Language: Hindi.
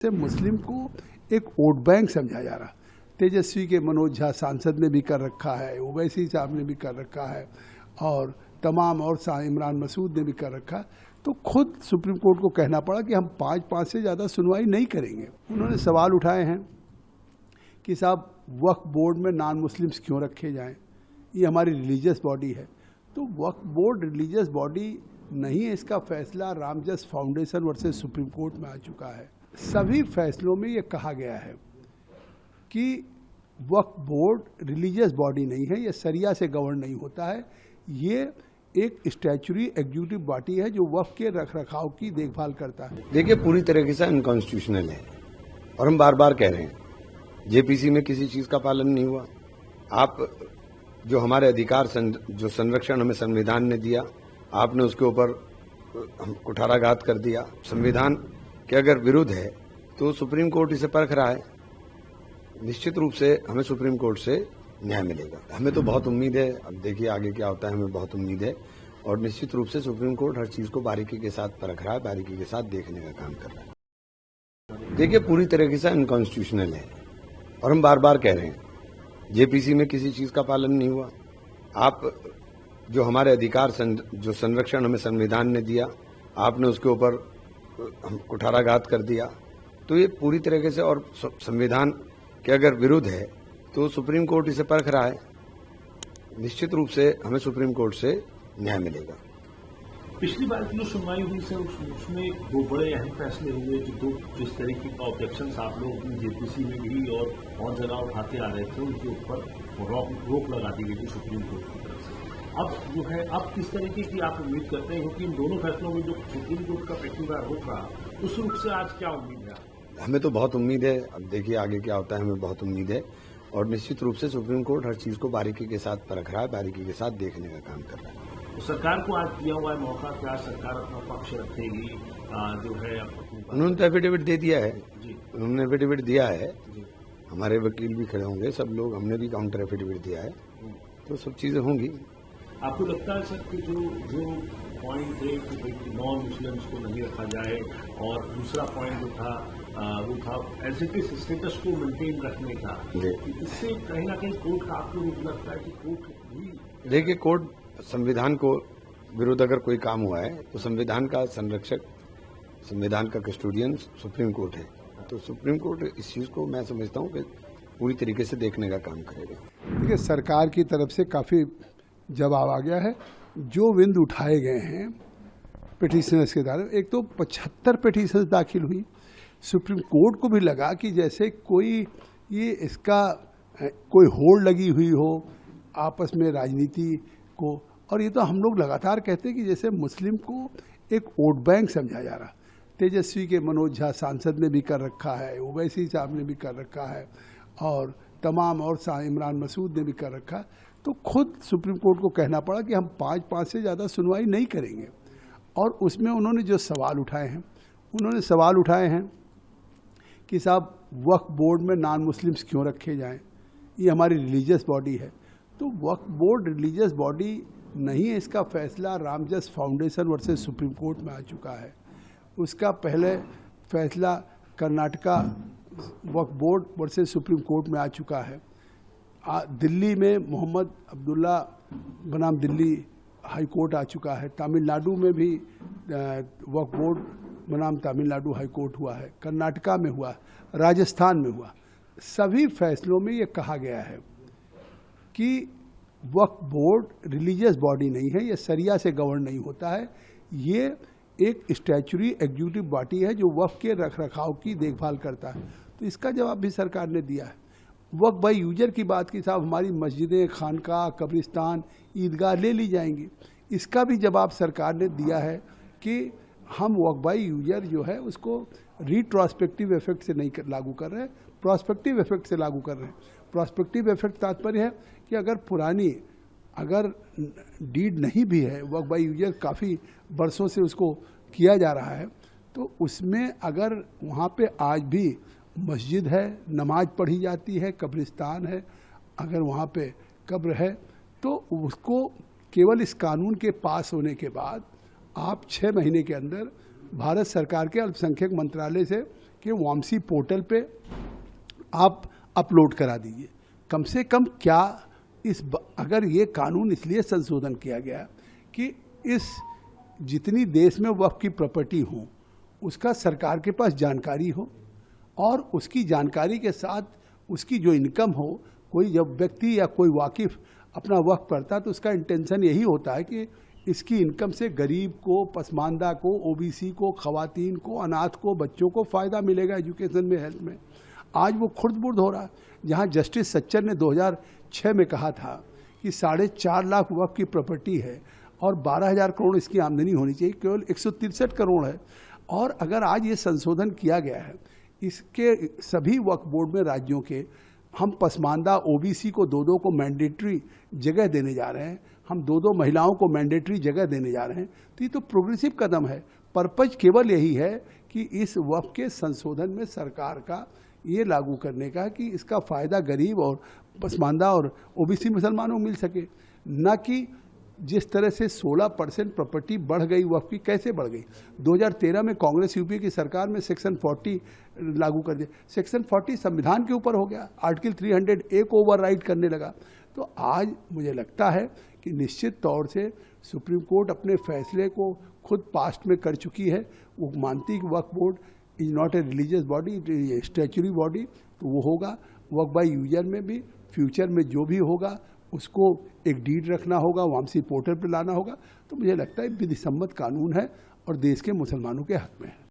से मुस्लिम को एक वोट बैंक समझा जा रहा। तेजस्वी के मनोज झा सांसद ने भी कर रखा है, ओवैसी साहब ने भी कर रखा है और तमाम और इमरान मसूद ने भी कर रखा। तो खुद सुप्रीम कोर्ट को कहना पड़ा कि हम पाँच से ज़्यादा सुनवाई नहीं करेंगे। उन्होंने सवाल उठाए हैं कि साहब वक्फ बोर्ड में नॉन मुस्लिम्स क्यों रखे जाएं, ये हमारी रिलीजियस बॉडी है। तो वक्फ बोर्ड रिलीजियस बॉडी नहीं है, इसका फैसला Ramjas foundation versus supreme court में आ चुका है। सभी फैसलों में ये कहा गया है कि वक्फ बोर्ड रिलीजियस बॉडी नहीं है, ये शरिया से गवर्न नहीं होता है, ये एक स्टैच्यूरी एग्जीक्यूटिव बॉडी है जो वक्फ के रखरखाव की देखभाल करता है। देखिए, पूरी तरीके से अनकॉन्स्टिट्यूशनल है और हम बार बार कह रहे हैं जेपीसी में किसी चीज का पालन नहीं हुआ। आप जो हमारे अधिकार जो संरक्षण हमें संविधान ने दिया, आपने उसके ऊपर कुठाराघात कर दिया। संविधान के अगर विरुद्ध है तो सुप्रीम कोर्ट इसे परख रहा है। निश्चित रूप से हमें सुप्रीम कोर्ट से न्याय मिलेगा। हमें तो बहुत उम्मीद है, अब देखिए आगे क्या होता है, हमें बहुत उम्मीद है और निश्चित रूप से सुप्रीम कोर्ट हर चीज को बारीकी के साथ परख रहा है, बारीकी के साथ देखने का काम कर रहा है। देखिए, पूरी तरीके से अनकॉन्स्टिट्यूशनल है और हम बार बार कह रहे हैं जेपीसी में किसी चीज का पालन नहीं हुआ। आप जो हमारे अधिकार जो संरक्षण हमें संविधान ने दिया, आपने उसके ऊपर कुठाराघात कर दिया। तो ये पूरी तरीके से, और संविधान के अगर विरुद्ध है तो सुप्रीम कोर्ट इसे परख रहा है। निश्चित रूप से हमें सुप्रीम कोर्ट से न्याय मिलेगा। पिछली बार की जो सुनवाई हुई सर, उसमें दो बड़े अहम फैसले हुए जो जिस तरीके का ऑब्जेक्शन आप लोग जेपीसी में भी और जगह उठाते आ रहे थे, उनके ऊपर रोक लगा दी गई थी सुप्रीम कोर्ट की तरफ से। अब जो है, अब किस तरीके की आप उम्मीद करते हैं, क्योंकि इन दोनों फैसलों में जो सुप्रीम कोर्ट का पिछली बार रोक रहा, उस रूप से आज क्या उम्मीद है? हमें तो बहुत उम्मीद है, अब देखिए आगे क्या होता है, हमें बहुत उम्मीद है और निश्चित रूप से सुप्रीम कोर्ट हर चीज को बारीकी के साथ परख रहा है, बारीकी के साथ देखने का काम कर रहा है। तो सरकार को आज दिया हुआ है मौका, क्या सरकार अपना पक्ष रखेगी? जो है उन्होंने तो एफिडेविट दे दिया है जी, उन्होंने एफिडेविट दिया है जी। हमारे वकील भी खड़े होंगे, सब लोग, हमने भी काउंटर एफिडेविट दिया है, तो सब चीजें होंगी। आपको लगता है सर कि जो पॉइंट थे कि नॉन मुस्लिम्स को नहीं रखा जाए, और दूसरा पॉइंट जो था वो था एज इट इज स्टेटस को मेंटेन रखने का, इससे कहीं ना कहीं कोर्ट का आपको रूप लगता है कि कोर्ट भी? देखिए, कोर्ट संविधान को विरुद्ध अगर कोई काम हुआ है तो संविधान का संरक्षक, संविधान का कस्टोडियन सुप्रीम कोर्ट है। तो सुप्रीम कोर्ट इस चीज को मैं समझता हूँ कि पूरी तरीके से देखने का काम करेगा। देखिए, सरकार की तरफ से काफ़ी जवाब आ गया है। जो विंद उठाए गए हैं पिटिशनर्स के द्वारा, एक तो 75 पिटिशंस दाखिल हुई। सुप्रीम कोर्ट को भी लगा कि जैसे कोई ये इसका कोई होड़ लगी हुई हो आपस में राजनीति को, और ये तो हम लोग लगातार कहते हैं कि जैसे मुस्लिम को एक वोट बैंक समझा जा रहा। तेजस्वी के मनोज झा सांसद ने भी कर रखा है, ओवैसी साहब ने भी कर रखा है और तमाम और इमरान मसूद ने भी कर रखा। तो खुद सुप्रीम कोर्ट को कहना पड़ा कि हम पाँच से ज़्यादा सुनवाई नहीं करेंगे। और उसमें उन्होंने जो सवाल उठाए हैं, उन्होंने सवाल उठाए हैं कि साहब वक्फ बोर्ड में नॉन मुस्लिम्स क्यों रखे जाएं, ये हमारी रिलीजियस बॉडी है। तो वक्फ बोर्ड रिलीजियस बॉडी नहीं है, इसका फैसला Ramjas foundation versus supreme court में आ चुका है। उसका पहले फैसला कर्नाटका वक्फ बोर्ड वर्सेस सुप्रीम कोर्ट में आ चुका है। दिल्ली में मोहम्मद अब्दुल्ला बनाम दिल्ली हाई कोर्ट आ चुका है। तमिलनाडु में भी वक्फ बोर्ड बनाम तमिलनाडु हाई कोर्ट हुआ है। कर्नाटका में हुआ, राजस्थान में हुआ। सभी फैसलों में ये कहा गया है कि वक्फ बोर्ड रिलीजियस बॉडी नहीं है, ये शरिया से गवर्न नहीं होता है, ये एक स्टैच्यूरी एग्जीक्यूटिव बॉडी है जो वक्फ के रखरखाव की देखभाल करता है। तो इसका जवाब भी सरकार ने दिया है। वक्फ बाय यूजर की बात की, साहब हमारी मस्जिदें, खानका, कब्रिस्तान, ईदगाह ले ली जाएंगी, इसका भी जवाब सरकार ने दिया है कि हम वक्फ बाय यूजर जो है उसको रिट्रोस्पेक्टिव इफेक्ट से नहीं लागू कर रहे हैं, प्रोस्पेक्टिव इफेक्ट से लागू कर रहे हैं। प्रोस्पेक्टिव इफेक्ट तात्पर्य है कि अगर डीड नहीं भी है, वक्फ बाय यूजर काफ़ी बरसों से उसको किया जा रहा है, तो उसमें अगर वहाँ पे आज भी मस्जिद है, नमाज पढ़ी जाती है, कब्रिस्तान है, अगर वहाँ पे कब्र है, तो उसको केवल इस कानून के पास होने के बाद आप 6 महीने के अंदर भारत सरकार के अल्पसंख्यक मंत्रालय से कि वामसी पोर्टल पे आप अपलोड करा दीजिए। कम से कम क्या अगर ये कानून इसलिए संशोधन किया गया कि इस जितनी देश में वक्फ की प्रॉपर्टी हो उसका सरकार के पास जानकारी हो, और उसकी जानकारी के साथ उसकी जो इनकम हो, कोई जब व्यक्ति या कोई वाकिफ अपना वक्फ करता है तो उसका इंटेंशन यही होता है कि इसकी इनकम से गरीब को, पसमानदा को, ओबीसी को, खवातीन को, अनाथ को, बच्चों को फ़ायदा मिलेगा एजुकेशन में, हेल्थ में। आज वो खुर्द-बुर्द हो रहा है। जहाँ जस्टिस सच्चर ने 2006 में कहा था कि 4.5 लाख वक्फ की प्रॉपर्टी है और 12,000 करोड़ इसकी आमदनी होनी चाहिए, केवल 163 करोड़ है। और अगर आज ये संशोधन किया गया है, इसके सभी वक्फ बोर्ड में राज्यों के हम पसमानदा ओबीसी को 2-2 को मैंडेटरी जगह देने जा रहे हैं, हम 2-2 महिलाओं को मैंडेटरी जगह देने जा रहे हैं। तो ये तो प्रोग्रेसिव कदम है। पर्पज केवल यही है कि इस वक्फ के संशोधन में सरकार का ये लागू करने का कि इसका फ़ायदा गरीब और पसमानदा और ओबीसी मुसलमानों को मिल सके, न कि जिस तरह से 16% प्रॉपर्टी बढ़ गई वक्फ की। कैसे बढ़ गई? 2013 में कांग्रेस यूपी की सरकार में सेक्शन 40 लागू कर दिया। सेक्शन 40 संविधान के ऊपर हो गया, आर्टिकल 300A को ओवरराइड करने लगा। तो आज मुझे लगता है कि निश्चित तौर से सुप्रीम कोर्ट अपने फैसले को खुद पास्ट में कर चुकी है। वो मानती कि Waqf board is not a religious body, it is a statutory body. तो वो होगा वक्फ बाय यूजर में भी, फ्यूचर में जो भी होगा उसको एक डीड रखना होगा, वामसी पोर्टल पर लाना होगा। तो मुझे लगता है विधिसम्मत कानून है और देश के मुसलमानों के हक में है।